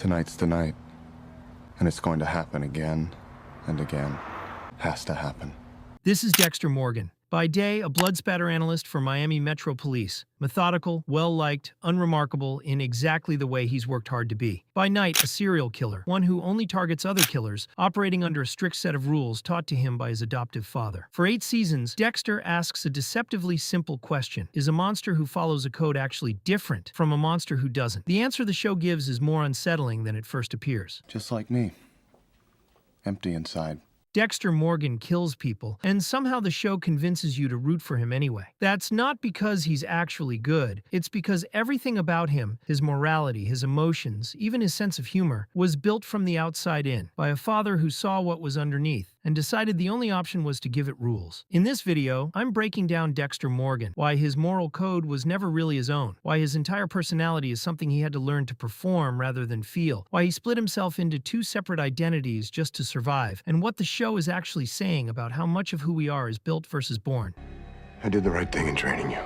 Tonight's the night. And it's going to happen again and again. Has to happen. This is Dexter Morgan. By day, a blood spatter analyst for Miami Metro Police. Methodical, well-liked, unremarkable in exactly the way he's worked hard to be. By night, a serial killer, one who only targets other killers, operating under a strict set of rules taught to him by his adoptive father. For 8 seasons, Dexter asks a deceptively simple question. Is a monster who follows a code actually different from a monster who doesn't? The answer the show gives is more unsettling than it first appears. Just like me. Empty inside. Dexter Morgan kills people, and somehow the show convinces you to root for him anyway. That's not because he's actually good, it's because everything about him, his morality, his emotions, even his sense of humor, was built from the outside in, by a father who saw what was underneath, and decided the only option was to give it rules. In this video, I'm breaking down Dexter Morgan, why his moral code was never really his own, why his entire personality is something he had to learn to perform rather than feel, why he split himself into 2 separate identities just to survive, and what the show is actually saying about how much of who we are is built versus born. I did the right thing in training you.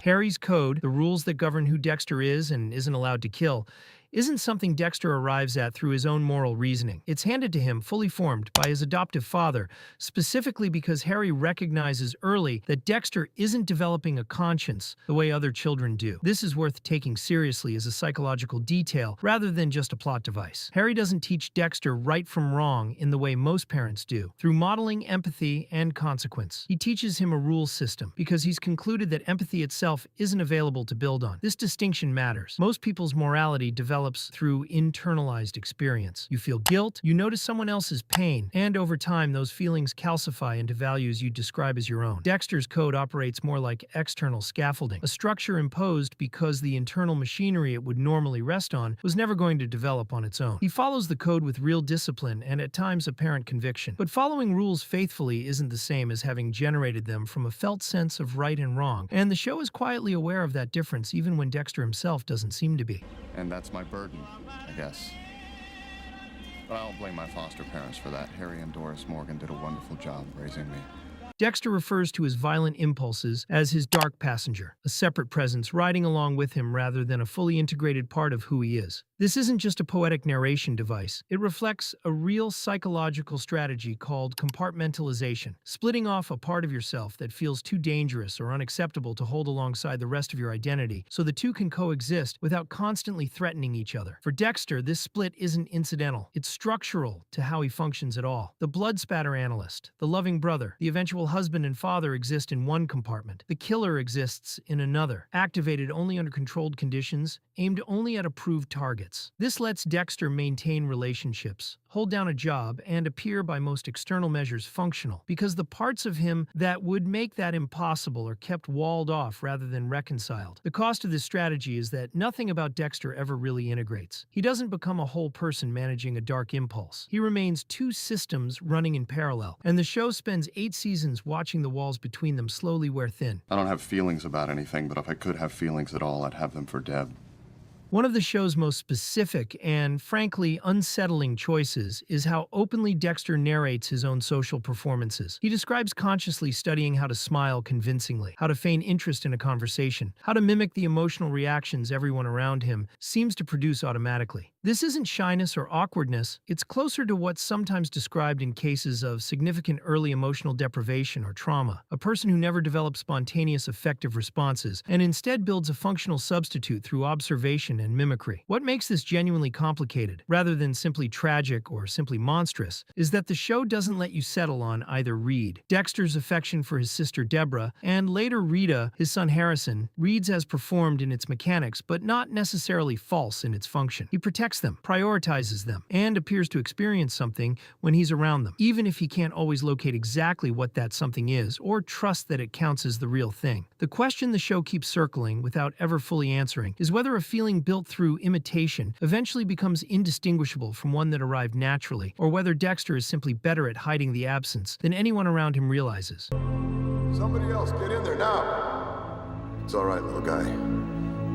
Harry's code, the rules that govern who Dexter is and isn't allowed to kill, isn't something Dexter arrives at through his own moral reasoning. It's handed to him, fully formed, by his adoptive father, specifically because Harry recognizes early that Dexter isn't developing a conscience the way other children do. This is worth taking seriously as a psychological detail, rather than just a plot device. Harry doesn't teach Dexter right from wrong in the way most parents do, through modeling empathy and consequence. He teaches him a rule system, because he's concluded that empathy itself isn't available to build on. This distinction matters. Most people's morality develops through internalized experience. You feel guilt, you notice someone else's pain, and over time those feelings calcify into values you describe as your own. Dexter's code operates more like external scaffolding, a structure imposed because the internal machinery it would normally rest on was never going to develop on its own. He follows the code with real discipline and at times apparent conviction. But following rules faithfully isn't the same as having generated them from a felt sense of right and wrong, and the show is quietly aware of that difference even when Dexter himself doesn't seem to be. And that's my burden, I guess. But I don't blame my foster parents for that. Harry and Doris Morgan did a wonderful job raising me. Dexter refers to his violent impulses as his dark passenger, a separate presence riding along with him rather than a fully integrated part of who he is. This isn't just a poetic narration device. It reflects a real psychological strategy called compartmentalization, splitting off a part of yourself that feels too dangerous or unacceptable to hold alongside the rest of your identity, so the two can coexist without constantly threatening each other. For Dexter, this split isn't incidental. It's structural to how he functions at all. The blood spatter analyst, the loving brother, the eventual husband and father exist in one compartment. The killer exists in another, activated only under controlled conditions, aimed only at approved targets. This lets Dexter maintain relationships, hold down a job, and appear by most external measures functional, because the parts of him that would make that impossible are kept walled off rather than reconciled. The cost of this strategy is that nothing about Dexter ever really integrates. He doesn't become a whole person managing a dark impulse. He remains 2 systems running in parallel, and the show spends 8 seasons watching the walls between them slowly wear thin. I don't have feelings about anything, but if I could have feelings at all, I'd have them for Deb. One of the show's most specific and, frankly, unsettling choices is how openly Dexter narrates his own social performances. He describes consciously studying how to smile convincingly, how to feign interest in a conversation, how to mimic the emotional reactions everyone around him seems to produce automatically. This isn't shyness or awkwardness, it's closer to what's sometimes described in cases of significant early emotional deprivation or trauma, a person who never develops spontaneous effective responses and instead builds a functional substitute through observation and mimicry. What makes this genuinely complicated, rather than simply tragic or simply monstrous, is that the show doesn't let you settle on either read. Dexter's affection for his sister Deborah, and later Rita, his son Harrison, reads as performed in its mechanics but not necessarily false in its function. He protects them, prioritizes them, and appears to experience something when he's around them, even if he can't always locate exactly what that something is or trust that it counts as the real thing. The question the show keeps circling without ever fully answering is whether a feeling built through imitation eventually becomes indistinguishable from one that arrived naturally, or whether Dexter is simply better at hiding the absence than anyone around him realizes. Somebody else, get in there now. It's all right, little guy.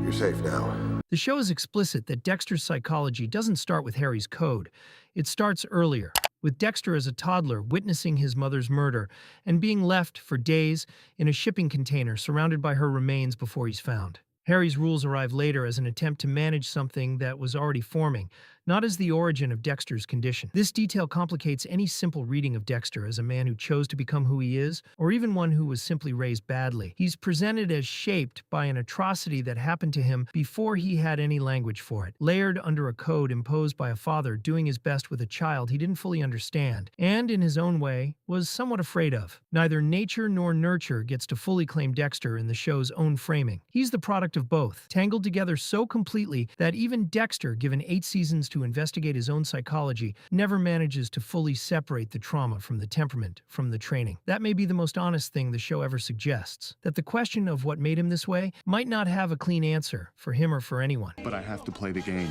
You're safe now. The show is explicit that Dexter's psychology doesn't start with Harry's code. It starts earlier, with Dexter as a toddler witnessing his mother's murder and being left for days in a shipping container surrounded by her remains before he's found. Harry's rules arrive later as an attempt to manage something that was already forming, not as the origin of Dexter's condition. This detail complicates any simple reading of Dexter as a man who chose to become who he is, or even one who was simply raised badly. He's presented as shaped by an atrocity that happened to him before he had any language for it, layered under a code imposed by a father doing his best with a child he didn't fully understand, and in his own way, was somewhat afraid of. Neither nature nor nurture gets to fully claim Dexter in the show's own framing. He's the product of both, tangled together so completely that even Dexter, given 8 seasons to investigate his own psychology, never manages to fully separate the trauma from the temperament, from the training. That may be the most honest thing the show ever suggests, that the question of what made him this way might not have a clean answer for him or for anyone. But I have to play the game.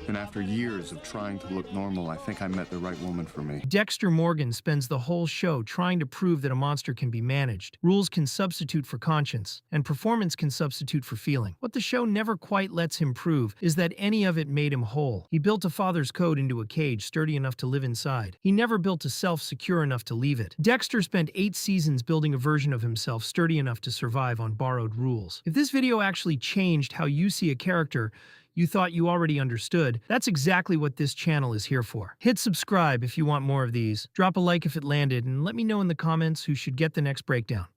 And after years of trying to look normal, I think I met the right woman for me. Dexter Morgan spends the whole show trying to prove that a monster can be managed. Rules can substitute for conscience, and performance can substitute for feeling. What the show never quite lets him prove is that any of it made him whole. He built a father's code into a cage sturdy enough to live inside. He never built a self secure enough to leave it. Dexter spent 8 seasons building a version of himself sturdy enough to survive on borrowed rules. If this video actually changed how you see a character you thought you already understood, that's exactly what this channel is here for. Hit subscribe if you want more of these, drop a like if it landed, and let me know in the comments who should get the next breakdown.